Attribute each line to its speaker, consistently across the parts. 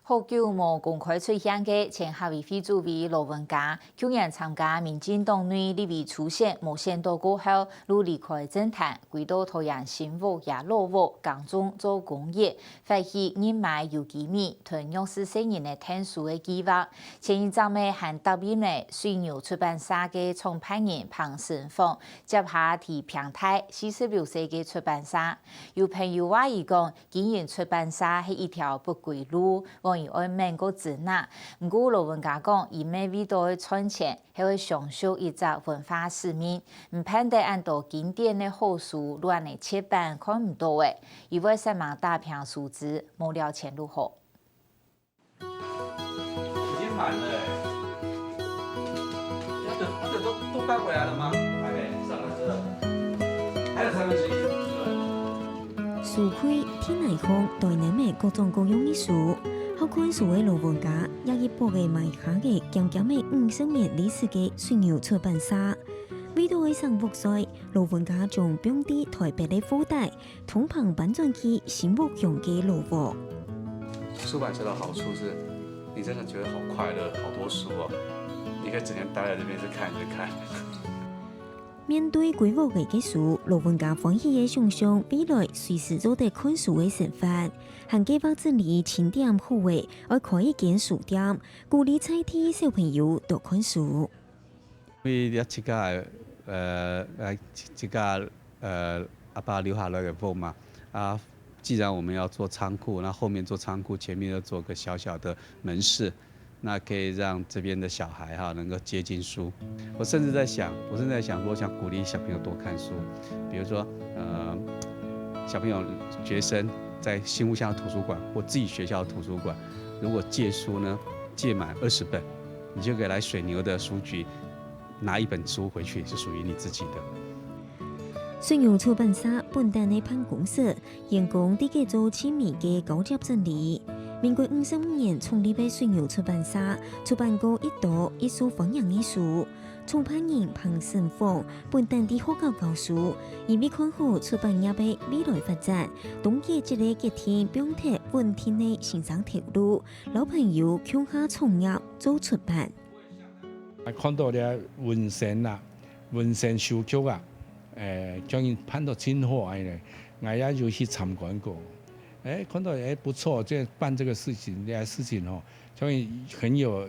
Speaker 1: 好久无公开出现嘅前合委会主委罗文嘉，去年参加民进党内立委初选无选到过后，如离开政坛，归到桃园新屋也落伍，港中做工业，发起人脉有机密，同样是4年的听书的计划。前一阵呢，还答应呢水牛出版社嘅创办人彭胜峰，接下提平台46岁嘅出版社。有朋友话伊讲，经营出版社係一條不歸路。伊愛問個指南，不過羅文嘉講，伊未為到賺錢，係會享受一隻文化使命，唔盼得按到經典的好書亂嚟切版看唔到嘅，伊會上網打拼數字，無聊錢如何？
Speaker 2: 已經滿了那個都搬回來了嗎？還沒上了車，還有1/3。
Speaker 3: 書開天來空，台南的各種各樣的書。好看書的羅文嘉，也一部嘅賣下嘅強強嘅50年歷史嘅水牛出版社。為到佢36歲，羅文嘉將搬至台北嘅富大，通旁搬轉去新屋用嘅老屋。
Speaker 2: 出版社的好處是，你真的覺得好快樂，好多書哦，你可以整天待在這邊一直看。
Speaker 3: 面對規劃嘅書，羅文嘉歡喜嘅想象未來隨時做得看書嘅生活，還計劃整理清點好嘅，而開一間書店，鼓勵在地小朋友多看書。
Speaker 2: 因為這個阿爸留下來嘅屋嘛，啊，既然我們要做倉庫，那後面做倉庫，前面要做個小小的門市。那可以讓這邊的小孩能夠接近書。我甚至在想，我想鼓勵小朋友多看書。比如說，小朋友學生在新屋鄉圖書館或自己學校的圖書館，如果借書呢，借滿20本，你就可以來水牛的書局拿一本書回去，是屬於你自己的。
Speaker 3: 水牛出版社本單的辦公室，員工啲嘅做親密嘅高級整理。民國55年創立嘅水牛出版社，出版過一多一書歡迎嘅書。創辦人彭勝峰本單啲好教書，因為看好出版業嘅未來發展，凍結一個結天標題穩定嘅成長條路，老朋友向下創業做出版。
Speaker 4: 看到咧文獻啦，文獻書局啊，將佢辦到真好嘅，我也有去參觀過。看到不錯，這辦這個事情，哦，所以很有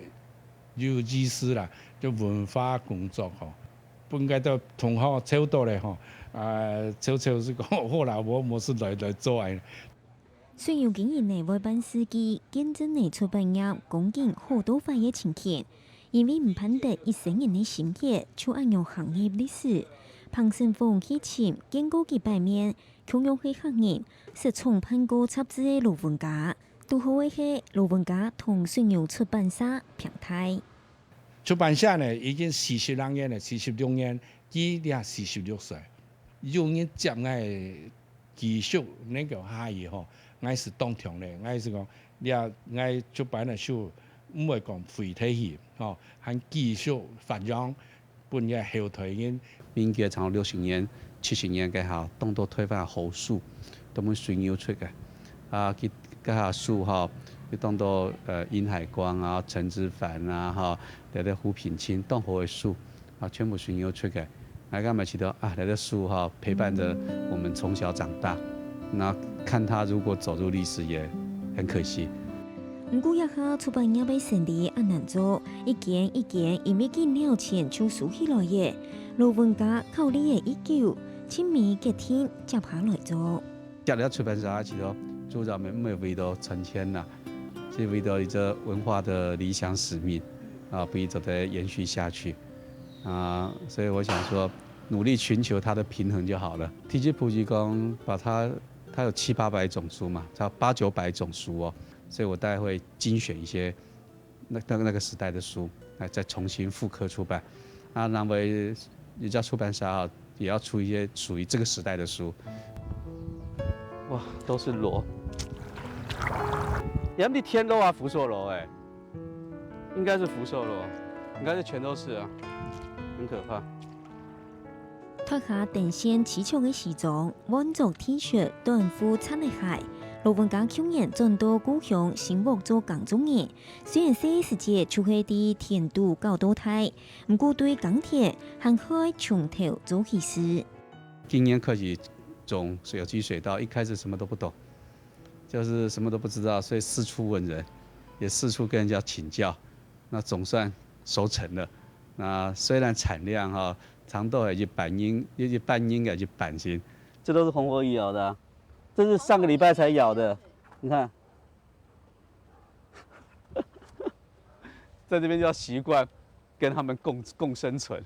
Speaker 4: 意思啦，就文化工作吼，本該都同學超多咧吼，超是講好啦，我冇事來做嘅。
Speaker 3: 水牛經營嘅外辦司機，見證嘅出版業講緊好多塊嘅情況，因為唔盼得一生人嘅心血，就按用行業歷史。彭勝峰去前見過幾百面。同樣係客人，是創辦過雜誌嘅羅文嘉，都好嘅係羅文嘉同水牛出版社平台。
Speaker 4: 出版社呢已經42年了，46年，佢哋46歲，有人接我繼續那個下嘢吼，我是當場咧，我是講，我出版嘅書唔會講廢體去，吼，還繼續發揚本嘅後台嘅。
Speaker 2: 民國長60年、70年嘅嚇，當到推翻好書，都冇水牛出嘅，佢下書嚇，佢當到殷海光啊、陳之藩啊、嚇，嚟胡品清當好嘅書，全部水牛出嘅。我今日知道嚟啲書嚇陪伴着我們從小長大，那看他如果走入歷史也很可惜。
Speaker 3: 唔過一下出版業嘅成立很難做，一件因為見了錢就數起來嘅。羅文嘉考慮嘅已久，親密結天接下來做。
Speaker 2: 接了出版社，其實主要唔係為到賺錢啦，是為到一個文化的理想使命不一直地延續下去所以我想說，努力尋求它的平衡就好了。提起普及講，把它有700-800種書嘛，差800-900種書哦，所以我大概會精選一些那個時代的書，再重新復刻出版認為一家出版社也要出一些屬於這個時代的書。哇，都是螺，也唔係天螺啊，福壽螺應該是福壽螺，應該是全都是啊，很可怕。
Speaker 3: 脫下電線刺長嘅西裝，彎族 T 恤、短褲、擦鞋鞋，罗文家去年转到故乡新屋做工种人，虽然小时节就系伫田度搞多胎，不过对钢铁还可从头做起事。
Speaker 2: 今年开始种有机水稻，一开始什么都不懂，就是什么都不知道，所以四处问人，也四处跟人家请教，那总算收成了。那虽然产量长豆也就半斤，也就半斤，也就半斤。这都是红火蚁咬的、这是上个礼拜才咬的，你看，在这边就要习惯跟他们共生存。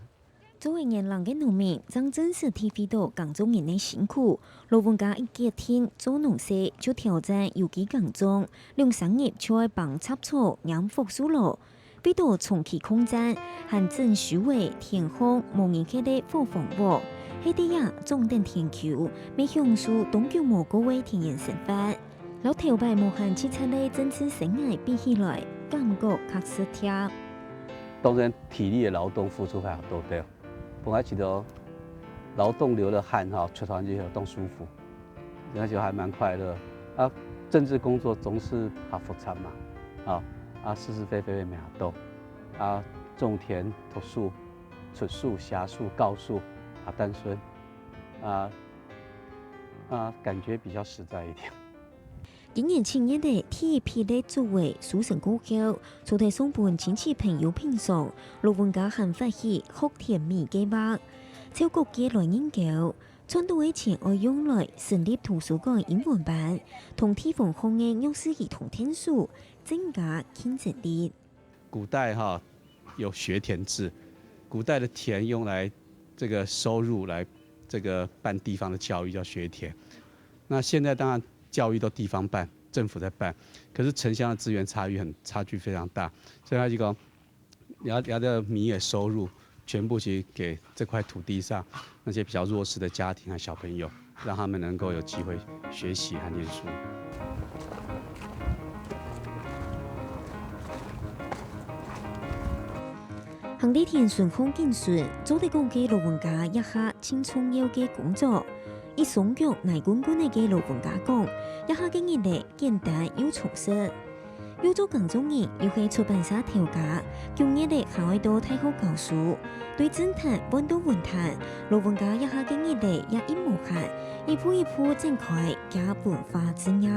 Speaker 3: 作为年老的农民，张真是体会到工种人的辛苦。罗文家一隔天做农事，就挑战有机工种，2、3日就要帮插草、养复苏路，比到重启空间，和正虚伪天空模拟起的火防屋。迄啲呀，种定天球，未享受东京蘑菇的天然成分。老头摆无限七彩的真实生涯比起来，感觉较实贴。
Speaker 2: 当然，体力的劳动付出还好多对。本来觉得劳动流了汗出团就动舒服，而且还蛮快乐。政治工作总是较复杂嘛，是是非非的蛮多。种田、脱树、出树、下树、告树。单纯，感觉比较实在一点。
Speaker 3: 今年7月的体育的作为苏省过后，除了送本亲戚朋友品尝，罗文家还发起福田米计划，超国界来研究，创造的钱要用来成立图书馆英文版，同地方方的幼师儿童天数，增加竞争力。
Speaker 2: 古代有学田制，古代的田用来这个收入来这个办地方的教育叫学田，那现在当然教育都地方办，政府在办，可是城乡的资源差距非常大，所以他就讲，要的米的收入全部去给这块土地上那些比较弱势的家庭和小朋友，让他们能够有机会学习和念书。
Speaker 3: 行地田顺风景顺，做得讲嘅老人家一下轻重要嘅工作。以松脚奶滚滚嘅老人家讲，一下嘅日历简单又充实。要做工种人，又系出版社调价，用日历还会到太好教书。对侦探搬到文坛，老人家一下嘅日历也一无限，一步一步展开加文化之业。